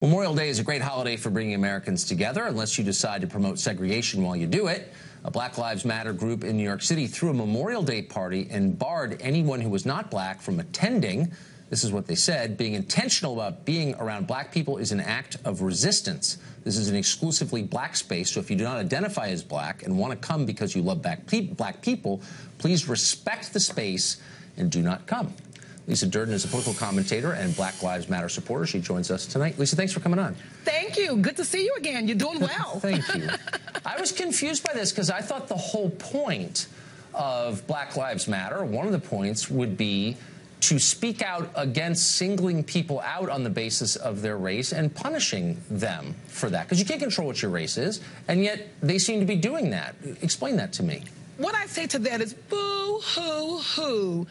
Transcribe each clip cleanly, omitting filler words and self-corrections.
Memorial Day is a great holiday for bringing Americans together, unless you decide to promote segregation while you do it. A Black Lives Matter group in New York City threw a Memorial Day party and barred anyone who was not black from attending. This is what they said: being intentional about being around black people is an act of resistance. This is an exclusively black space, so if you do not identify as black and want to come because you love black people, please respect the space and do not come. Lisa Durden is a political commentator and Black Lives Matter supporter. She joins us tonight. Lisa, thanks for coming on. Thank you. Good to see you again. You're doing well. Thank you. I was confused by this because I thought the whole point of Black Lives Matter, one of the points, would be to speak out against singling people out on the basis of their race and punishing them for that. Because you can't control what your race is, and yet they seem to be doing that. Explain that to me. What I say to that is boo-hoo-hoo.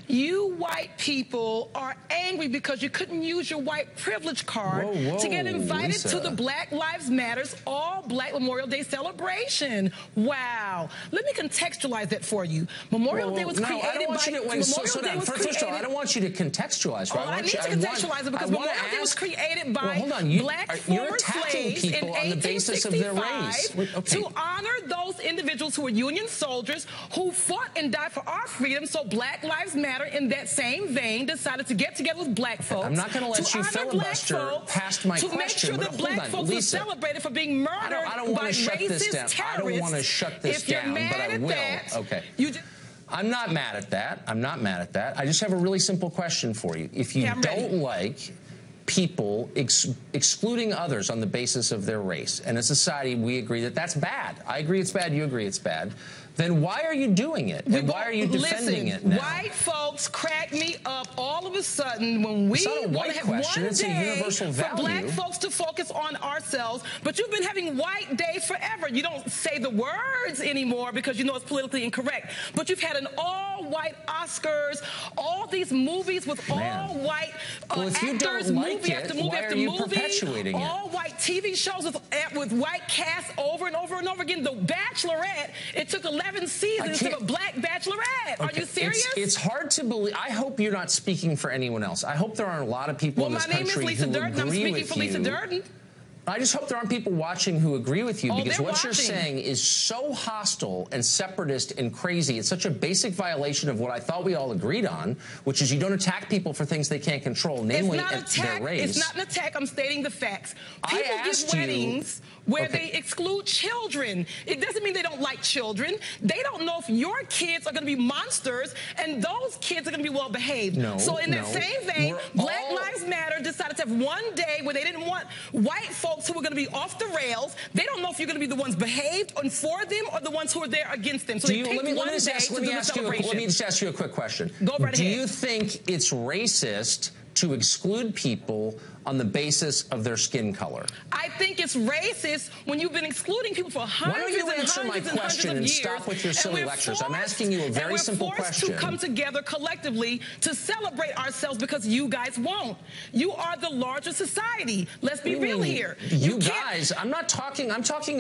You white people are angry because you couldn't use your white privilege card to get invited Lisa. to the Black Lives Matters all-black Memorial Day celebration. Wow. Let me contextualize that for you. Memorial Day was created by... First of all, I don't want you to contextualize. Right? I need to contextualize it because Memorial Day was created by black former slaves in 1865 to honor those individuals who were Union soldiers who fought and died for our freedom. So Black Lives Matter, in that same vein, decided to get together with black folks. I'm not going to let you filibuster past my question. To make sure that black folks were celebrated for being murdered by racist terrorists. I don't want to shut this down, but I will. Okay. I'm not mad at that. I'm not mad at that. I just have a really simple question for you. If you don't like people excluding others on the basis of their race, and as a society we agree that that's bad. I agree it's bad, you agree it's bad. Then why are you doing it? And why are you defending it now? White folks crack me up all of a sudden when we want to have one day for black folks to focus on ourselves. But you've been having white days forever. You don't say the words anymore because you know it's politically incorrect. But you've had an all-white Oscars, all these movies with all-white actors, movie after movie after movie, all-white TV shows with white casts over and over and over again. The Bachelorette, it took 11 seasons of a black bachelorette. Are you serious? It's hard to believe. I hope you're not speaking for anyone else. I hope there aren't a lot of people in this country who agree with you. Well, my name is Lisa Durden. I'm speaking for Lisa Durden. I just hope there aren't people watching who agree with you, because what you're saying is so hostile and separatist and crazy. It's such a basic violation of what I thought we all agreed on, which is you don't attack people for things they can't control, namely their race. It's not an attack. I'm stating the facts. People give weddings where they exclude children. It doesn't mean they don't like children. They don't know if your kids are going to be monsters and those kids are going to be well behaved. So in that same vein, Black Lives Matter decided to have one day where they didn't want white folks who were going to be off the rails. They don't know if you're going to be the ones behaved and for them or the ones who are there against them. So they picked one day to do the celebration. Let me just ask you a quick question. Go right ahead. Do you think it's racist to exclude people on the basis of their skin color? I think it's racist when you've been excluding people for hundreds and hundreds and hundreds of years. Stop with your silly lectures. I'm asking you a very simple question. We're forced to come together collectively to celebrate ourselves because you guys won't. You are the larger society. Let's be real here. You guys, I'm talking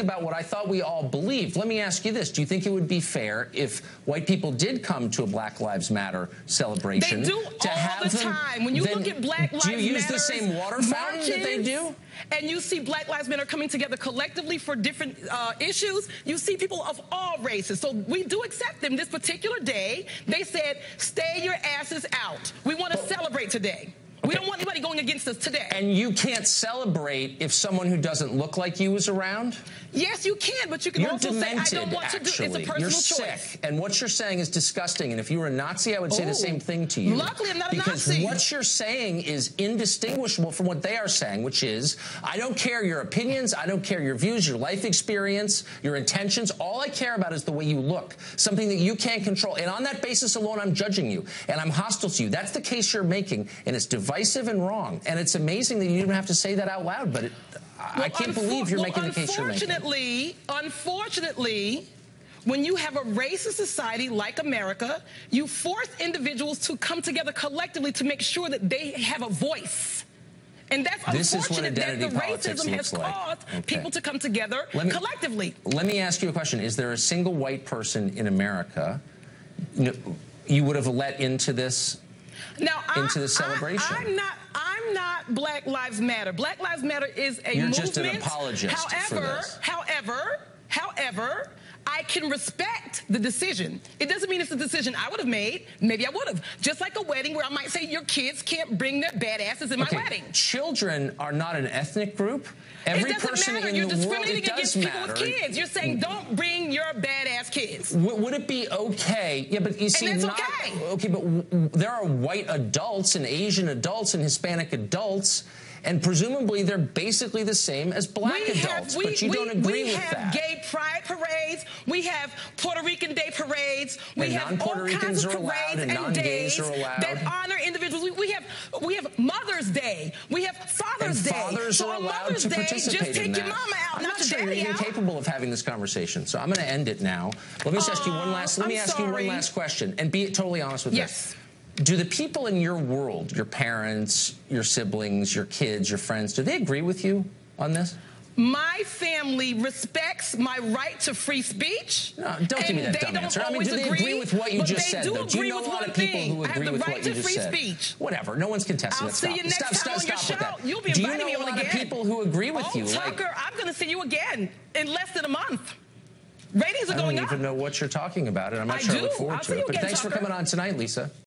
about what I thought we all believed. Let me ask you this. Do you think it would be fair if white people did come to a Black Lives Matter celebration? They do all the time. When you look at Black Lives Matter, do you use the same water fountain that they do? And you see Black Lives Matter coming together collectively for different issues. You see people of all races. So we do accept them. This particular day, they said, stay your asses out. We want to celebrate today. We don't want anybody going against us today. And you can't celebrate if someone who doesn't look like you is around? Yes, you can, but you can also say, I don't want to do it. It's a personal choice. You're sick, and what you're saying is disgusting, and if you were a Nazi, I would say the same thing to you. Luckily, I'm not a Nazi. Because what you're saying is indistinguishable from what they are saying, which is, I don't care your opinions, I don't care your views, your life experience, your intentions. All I care about is the way you look, something that you can't control. And on that basis alone, I'm judging you, and I'm hostile to you. That's the case you're making, and it's divisive and wrong. And it's amazing that you even have to say that out loud, but I can't believe you're making the case you're making. Unfortunately, when you have a racist society like America, you force individuals to come together collectively to make sure that they have a voice. And that's unfortunate that the racism has caused people to come together collectively. Let me ask you a question. Is there a single white person in America you would have let into this celebration? I'm I'm not Black Lives Matter. Black Lives Matter is a movement. You're just an apologist for this. However, I can respect the decision. It doesn't mean it's a decision I would have made.Maybe I would have. Just like a wedding where I might say your kids can't bring their badasses in my wedding. Children are not an ethnic group. Every person matter. in You're the world, discriminating against people with kids. You're saying don't bring your badass kids. Would it be okay? Yeah, but you see, and not okay. But there are white adults and Asian adults and Hispanic adults. And presumably they're basically the same as black adults, but you don't agree with that. We have gay pride parades. We have Puerto Rican day parades. We have non-Puerto all Ricans kinds of are allowed parades and non-gays are allowed. that honor individuals. We have Mother's Day. We have Father's Day. Fathers are allowed to participate just take in your that. mama out, I'm not not sure you're even capable of having this conversation, so I'm going to end it now. Let me just ask you one last. Let me ask you one last question, and be totally honest with this. Do the people in your world, your parents, your siblings, your kids, your friends, do they agree with you on this? My family respects my right to free speech. No, don't give me that dumb answer. I mean, do they agree with what you just said, though? Do you know a lot of people who agree with what you just said? Whatever. No one's contesting that. I'll see you next time on your show. You'll be inviting me on again. Do you know a lot of people who agree with you? Tucker, I'm going to see you again in less than a month. Ratings are going up. I don't even know what you're talking about, and I'm not sure I look forward to it. But thanks for coming on tonight, Lisa.